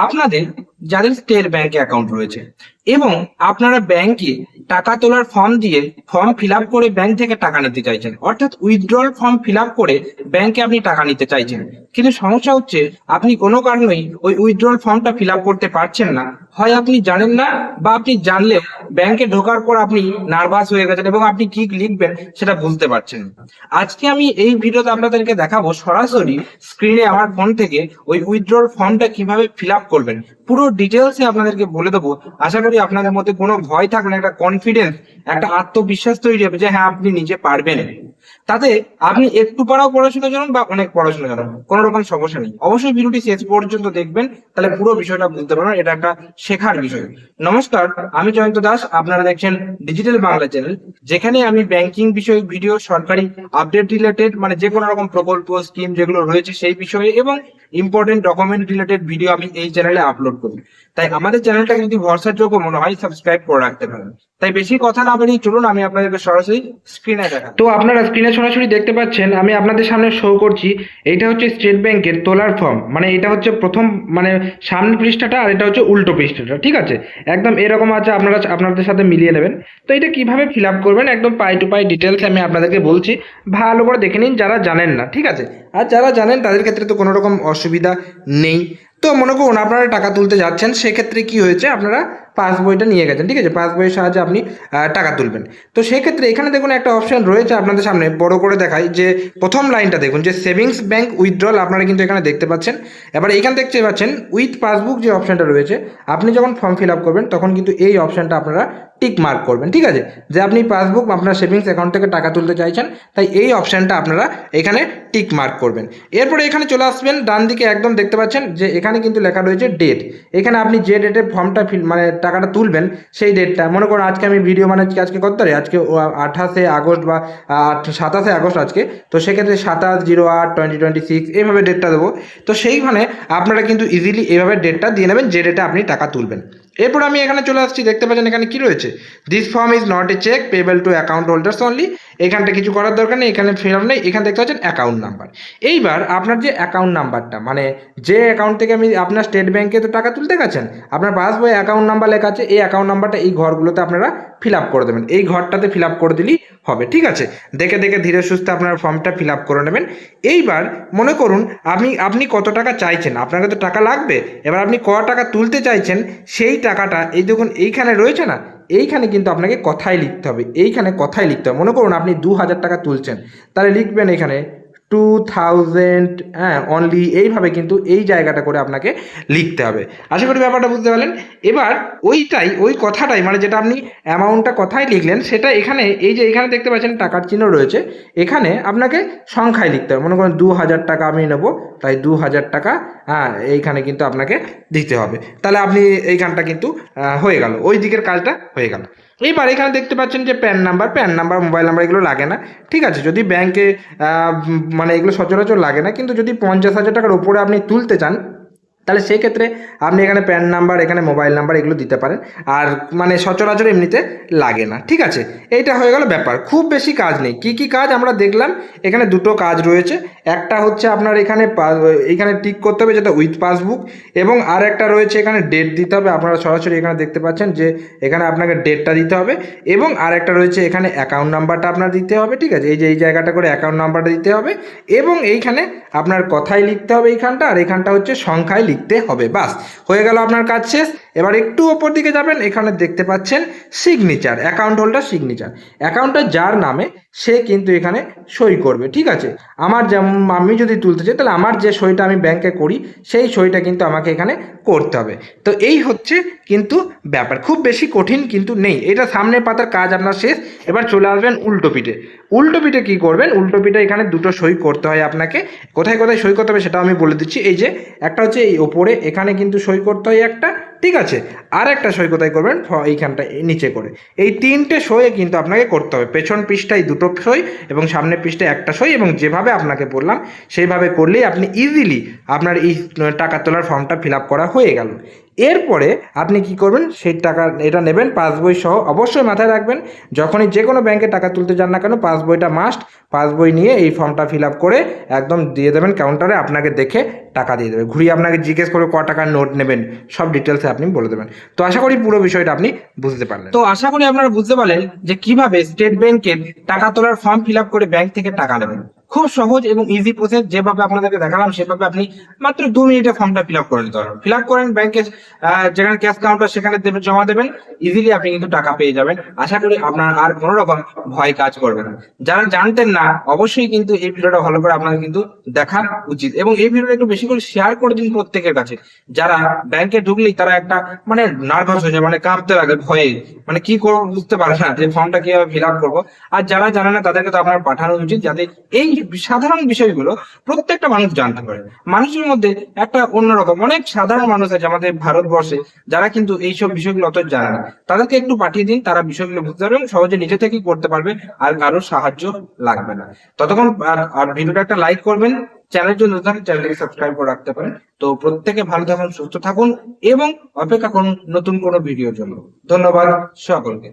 আপনাদের যাদের স্টেট ব্যাংকে অ্যাকাউন্ট রয়েছে এবং আপনারা ব্যাংকে টাকা তোলার ফর্ম দিয়ে ফর্ম ফিল আপ করে ব্যাংক থেকে টাকা নিতে চাইছেন, অর্থাৎ উইথড্রল ফর্ম ফিল আপ করে ব্যাংকে আপনি টাকা নিতে চাইছেন, কিন্তু সমস্যা হচ্ছে আপনি কোনো কারণেই ওই উইথড্রল ফর্মটা ফিল আপ করতে পারছেন না। হয় আপনি জানেন না, বা আপনি জানলেও ব্যাংকে ঢোকার পর আপনি নার্ভাস হয়ে গেছেন এবং আপনি কি লিখবেন সেটা বুঝতে পারছেন না। আজকে আমি এই ভিডিওতে আপনাদেরকে দেখাবো সরাসরি স্ক্রিনে আমার ফোন থেকে ওই উইথড্রল ফর্মটা কিভাবে ফিল আপ করবেন, পুরো ডিটেলসে আপনাদেরকে বলে দেবো। আশা করি আপনাদের মধ্যে কোনো ভয় থাকবে না, একটা কনফিডেন্স, একটা আত্মবিশ্বাস তৈরি হবে যে হ্যাঁ আপনি নিজে পারবেন। তাতে আপনি একটু পড়াও পড়াশোনা জানুন বা অনেক পড়াশোনা জানুন, কোনো রকম সমস্যা নেই। অবশ্যই ভিডিওটি শেষ পর্যন্ত দেখবেন, তাহলে পুরো বিষয়টা বুঝতে পারবেন। এটা একটা শেখার বিষয়। নমস্কার, আমি জয়ন্ত দাস, আপনারা দেখছেন ডিজিটাল বাংলা চ্যানেল, যেখানে আমি ব্যাংকিং বিষয়ক ভিডিও, সরকারি আপডেট রিলেটেড, মানে যে কোনো রকম প্রকল্প স্কিম যেগুলো রয়েছে সেই বিষয়ে এবং ইম্পর্টেন্ট ডকুমেন্ট রিলেটেড ভিডিও আমি এই চ্যানেলে আপলোড করি। তাই আমাদের চ্যানেলটা যদি ভরসার যোগ্য মনে হয় সাবস্ক্রাইব করে রাখতে পারেন। তাই বেশি কথা না বাড়িয়ে চলুন আমি আপনাদেরকে সরাসরি স্ক্রিনে দেখা। তো আপনারা স্ক্রিনে সরাসরি দেখতে পাচ্ছেন, আমি আপনাদের সামনে শো করছি। এইটা হচ্ছে স্টেট ব্যাংকের তোলার ফর্ম, মানে এটা হচ্ছে প্রথম, মানে সামনের পৃষ্ঠাটা, আর এটা হচ্ছে উল্টো পৃষ্ঠাটা, ঠিক আছে? একদম এরকম আছে, আপনারা আপনাদের সাথে মিলিয়ে নেবেন। তো এটা কিভাবে ফিল আপ করবেন একদম পাই টু পাই ডিটেলস আমি আপনাদেরকে বলছি, ভালো করে দেখে নিন যারা জানেন না, ঠিক আছে? আর যারা জানেন তাদের ক্ষেত্রে তো কোনো রকম অসুবিধা নেই। তো মনে করুন আপনারা টাকা তুলতে যাচ্ছেন, সেক্ষেত্রে কি হয়েছে, আপনারা পাস বইটা নিয়ে গেছেন, ঠিক আছে? পাস বইয়ের সাহায্যে আপনি টাকা তুলবেন। তো সেক্ষেত্রে এখানে দেখুন একটা অপশন রয়েছে, আপনাদের সামনে বড় করে দেখাই, যে প্রথম লাইনটা দেখুন, যে সেভিংস ব্যাংক উইথড্রল, আপনারা কিন্তু এখানে দেখতে পাচ্ছেন। এবার এখানে দেখতে পাচ্ছেন উইথ পাসবুক যে অপশনটা রয়েছে, আপনি যখন ফর্ম ফিল আপ করবেন তখন কিন্তু এই অপশনটা আপনারা টিক মার্ক করবেন, ঠিক আছে? যে আপনি পাসবুক, আপনার সেভিংস অ্যাকাউন্ট থেকে টাকা তুলতে চাইছেন, তাই এই অপশনটা আপনারা এখানে টিক মার্ক করবেন। এরপরে এখানে চলে আসবেন, ডান দিকে একদম দেখতে পাচ্ছেন যে এখানে কিন্তু লেখা রয়েছে ডেট। এখানে আপনি যে ডেটে ফর্মটা মানে টাকাটা তুলবেন সেই ডেটটা, মনে করুন আজকে আমি ভিডিও বানাচ্ছি, আজকে কত তারিখ, আজকে 28শে আগস্ট বা 27শে আগস্ট আজকে, তো সেক্ষেত্রে 27/08/2026 এইভাবে ডেটটা দেবো। তো সেইখানে আপনারা কিন্তু ইজিলি এইভাবে ডেটটা দিয়ে নেবেন যে ডেটে আপনি টাকা তুলবেন। এরপর আমি এখানে চলে আসছি, দেখতে পাচ্ছেন এখানে কি রয়েছে, this form is not a cheque payable to account holders only. এখানটা কিছু করার দরকার নেই, এখানে ফিল নেই। এখানে দেখতে পাচ্ছেন অ্যাকাউন্ট নাম্বার। এইবার আপনার যে অ্যাকাউন্ট নাম্বারটা, মানে যে অ্যাকাউন্ট থেকে আমি, আপনার স্টেট ব্যাংকে তো টাকা তুলতে গেছেন, আপনার পাসবই অ্যাকাউন্ট নাম্বার লেখা আছে, এই অ্যাকাউন্ট নাম্বারটা এই ঘরগুলোতে আপনারা ফিল আপ করে দেবেন। এই ঘরটাতে ফিল আপ করে দিলেই হবে, ঠিক আছে? দেখে দেখে ধীরে সুস্থে আপনার ফর্মটা ফিল আপ করে নেবেন। এইবার মনে করুন আপনি কত টাকা চাইছেন, আপনাকে তো টাকা লাগবে। এবার আপনি ক টাকা তুলতে চাইছেন, সেই টাকাটা এই দেখুন এইখানে রয়েছে না, এইখানে কিন্তু আপনাকে কথায় লিখতে হবে, এইখানে কথায় লিখতে হবে। মনে করুন আপনি 2000 টাকা তুলছেন, তাহলে লিখবেন এখানে 2000, হ্যাঁ অনলি, এইভাবে কিন্তু এই জায়গাটা করে আপনাকে লিখতে হবে। আশা করি ব্যাপারটা বুঝতে পারলেন। এবার ওই কথাটাই, মানে যেটা আপনি অ্যামাউন্টটা কথায় লিখলেন, সেটা এখানে এই যে এখানে দেখতে পাচ্ছেন টাকার চিহ্ন রয়েছে, এখানে আপনাকে সংখ্যায় লিখতে হবে। মনে করেন 2000 টাকা আমি নেব, তাই 2000 টাকা, হ্যাঁ এইখানে কিন্তু আপনাকে দিতে হবে। তাহলে আপনি এইখানটা কিন্তু হয়ে গেল, ওই দিকের কাজটা হয়ে গেল। এইবার এখানে দেখতে পাচ্ছেন যে প্যান নাম্বার, মোবাইল নাম্বার এগুলো লাগে না, ঠিক আছে? যদি ব্যাংকে মানে এগুলো সচরাচর লাগে না, কিন্তু যদি 50,000 টাকার উপরে আপনি তুলতে চান, তাহলে সেক্ষেত্রে আপনি এখানে প্যান নাম্বার, এখানে মোবাইল নাম্বার এগুলো দিতে পারেন। আর মানে সচরাচর এমনিতে লাগে না, ঠিক আছে? এইটা হয়ে গেল ব্যাপার, খুব বেশি কাজ নেই। কি কি কাজ আমরা দেখলাম, এখানে দুটো কাজ রয়েছে। একটা হচ্ছে আপনার এখানে টিক করতে হবে যেটা উইথ পাসবুক, এবং আর একটা রয়েছে এখানে ডেট দিতে হবে। আপনারা সরাসরি এখানে দেখতে পাচ্ছেন যে এখানে আপনাকে ডেটটা দিতে হবে, এবং আর একটা রয়েছে এখানে অ্যাকাউন্ট নাম্বারটা আপনার দিতে হবে, ঠিক আছে? এই যে এই জায়গাটা করে অ্যাকাউন্ট নাম্বারটা দিতে হবে, এবং এইখানে আপনার কথায় লিখতে হবে এইখানটা, আর এখানটা হচ্ছে সংখ্যায় লিখতে হবে। বাস, হয়ে গেল আপনার কাজ শেষ। এবার একটু ওপর দিকে যাবেন, এখানে দেখতে পাচ্ছেন সিগনেচার, অ্যাকাউন্ট হোল্ডার সিগনেচার। অ্যাকাউন্টটা যার নামে সে কিন্তু এখানে সই করবে, ঠিক আছে? যেমন আমি যদি তুলতে চাই, তাহলে আমার যে সইটা আমি ব্যাংকে করি, সেই সইটা কিন্তু আমাকে এখানে করতে হবে। তো এই হচ্ছে কিন্তু ব্যাপার, খুব বেশি কঠিন কিন্তু নেই। এটা সামনের পাতার কাজ আপনার শেষ। এবার চলে আসবেন উল্টো পিঠে। উল্টো পিঠে কী করবেন, উল্টো পিঠে এখানে দুটো সই করতে হয় আপনাকে। কোথায় কোথায় সই করতে হবে সেটা আমি বলে দিচ্ছি। এই যে একটা হচ্ছে এই ওপরে, এখানে কিন্তু সই করতে হয় একটা, ঠিক আছে? আর একটা সই কোথায় করবেন, এইখানটা নিচে করে। এই তিনটে সই কিন্তু আপনাকে করতে হবে। পেছন পৃষ্ঠায় দুটো সই এবং সামনের পৃষ্ঠায় একটা সই, এবং যেভাবে আপনাকে বললাম সেইভাবে করলেই আপনি ইজিলি আপনার এই টাকা তোলার ফর্মটা ফিল আপ করা হয়ে গেল। এরপরে আপনি কি করবেন, সেই টাকা এটা নেবেন পাসবই সহ। অবশ্যই মাথায় রাখবেন, যখনই যে কোনো ব্যাংকে টাকা তুলতে যান না কেন পাসবইটা মাস্ট। পাসবই নিয়ে এই ফর্মটা ফিল আপ করে একদম দিয়ে দেবেন কাউন্টারে, আপনাকে দেখে টাকা দিয়ে দেবে। ঘুরিয়ে আপনাকে জিজ্ঞেস করে ক টাকার নোট নেবেন, সব ডিটেলসে আপনি বলে দেবেন। তো আশা করি পুরো বিষয়টা আপনি বুঝতে পারলেন। তো আশা করি আপনারা বুঝতে পারলেন যে কিভাবে স্টেট ব্যাংকের টাকা তোলার ফর্ম ফিল আপ করে ব্যাংক থেকে টাকা নেবেন। খুব সহজ এবং ইজি প্রসেস, যেভাবে আপনাদেরকে দেখালাম সেভাবে আপনি মাত্র 2 মিনিটে ফর্মটা ফিল আপ করে নিতে পারবেন। ফিল আপ করেন ব্যাংকে, যেখানে ক্যাশ কাউন্টার সেখানে দেবেন, জমা দেবেন, ইজিলি আপনি কিন্তু টাকা পেয়ে যাবেন। আশা করি আপনার আর কোনো রকম ভয় কাজ করবে না। যারা জানতেন না অবশ্যই কিন্তু এই ভিডিওটা ভালো করে আপনাদের কিন্তু দেখা উচিত, এবং এই ভিডিওটা একটু বেশি করে শেয়ার করে দিন প্রত্যেকের কাছে। যারা ব্যাংকে ঢুকলেই তারা একটা মানে নার্ভাস হয়ে যায়, মানে কাঁপতে লাগে ভয়ে, মানে কি করবো বুঝতে পারে না যে ফর্মটা কিভাবে ফিল আপ করবো। আর যারা জানে না তাদেরকে তো আপনার পাঠানো উচিত, যাতে এই সাধারণ বিষয়গুলো প্রত্যেকটা মানুষ জানতে পারে। মানুষের মধ্যে একটা অন্যরকম অনেক সাধারণ মানুষ আছে আমাদের ভারতবর্ষে, যারা কিন্তু এইসব বিষয়গুলো অত জানে না। তাদেরকে একটু পাঠিয়ে দিন, তারা বিষয়গুলো বুঝতে পারবে, সহজে নিজে থেকেই করতে পারবে, আর কারোর সাহায্য লাগবে না। ততক্ষণ আর ভিডিওটা একটা লাইক করবেন, চ্যানেলের জন্য চ্যানেলটাকে সাবস্ক্রাইব করে রাখতে পারেন। তো প্রত্যেকে ভালো থাকুন, সুস্থ থাকুন, এবং অপেক্ষা করুন নতুন কোনো ভিডিওর জন্য। ধন্যবাদ সকলকে।